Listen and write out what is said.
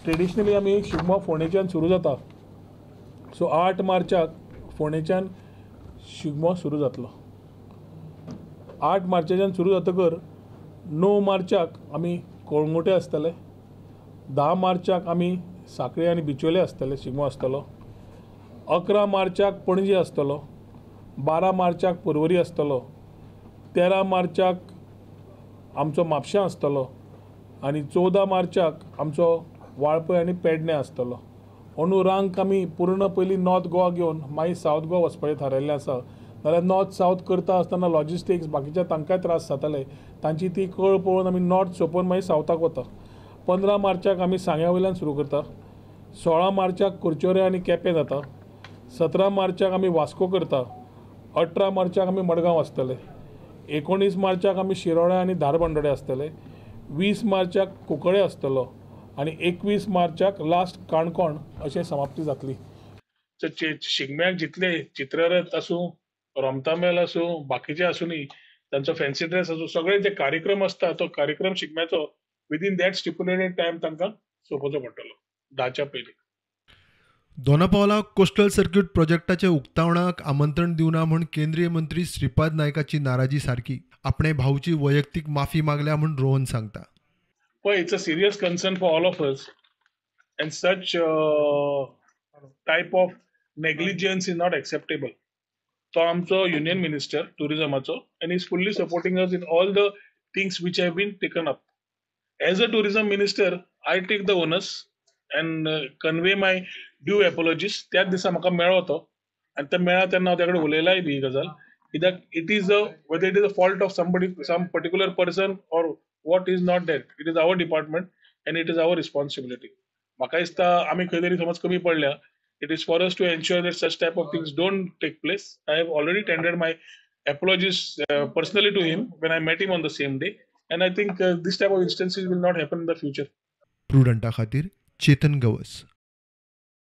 Traditionally आमी शिगमो फोंडेच्यान सुरू जाता. सो 8 मार्चाक फोंडेच्यान शिगमो सुरू जातलो. 8 मार्चाच्यान सुरू जातकर 9 मार्चाक आमी कळंगुटे आसतले. 10 मार्चाक आमी सांखळे आनी बिचोले आसतले शिगमो आसतलो. 11 मार्चाक पणजे आसतलो. 12 मार्चाक पर्वरी आसतलो. 13 मार्चाक आमचो म्हापशां आसतलो आनी 14 मार्चाक आमचो वाळपय आनी पेडण्यां आसतलो. अंदू रांक आमी पूर्ण पयलीं नॉर्थ गोवा घेवन मागीर सावथ गोवा वचपाचें थारायल्लें आसा. नाल्यार नॉर्थ सावथ करता आसतना लॉजिस्टिक्स बाकीच्या तांकांय त्रास जाताले. तांची ती कळ पळोवन आमी नॉर्थ सोंपोवन मागीर सावथाक वता. 15 मार्चाक आमी सांग्या वयल्यान सुरू करता. 16 मार्चाक कुरचोरे आनी केपें जाता. 17 मार्चाक आमी वास्को करता. 18 मार्चाक आमी मडगांव आसतले. 19 मार्चाक आमी शिरोड्या आनी धारबांदोड्या आसतले. 20 मार्चाक कुंकळे आसतलो आनी 21 मार्चाक लास्ट काणकोण अशें समाप्ती जातली. शिगम्याक जितले चित्ररथ आसूं, रोमतामेळ आसूं, बाकीचे आसूंनी तांचो फॅन्सी ड्रेस आसूं, सगळे जे कार्यक्रम आसता तो कार्यक्रम शिगम्याचो विदीन दॅट स्टिप्युलेटेड टायम तांकां सोंपोवचो पडटलो 10च्या पयलीं. दोनापावला कोस्टल सर्क्यूट प्रोजेक्टाच्या उक्तावणाक आमंत्रण दिवना म्हूण केंद्रीय मंत्री श्रीपाद नायकाची नाराजी सारकी. आपणे भाऊची वैयक्तीक माफी मागल्या म्हूण रोहन सांगता. पळय, it's a serious concern for all of us and such type of negligence is not acceptable. तो आमचो युनियन मिनिस्टर टुरिझमाचो and is fully supporting us in all the things which have been taken up. As a tourism minister I take the onus and convey my due apologies. त्याच दिसा म्हाका मेळ्ळो तो आनी ते मेळ्ळा तेन्ना हांव तेकडे उलयलाय बी ही गजाल, कित्याक it is whether it is a fault of some particular person or what is not that. It is our department and it is our responsibility. म्हाका दिसता आमी खंय तरी समज कमी पडल्या. It is for us to ensure that such type of things don't take place. I have already tendered my apologies personally to him when I met him on the same day, and I think this type of instances will not happen in the future. प्रुडंटा खातीर चेतन गवस.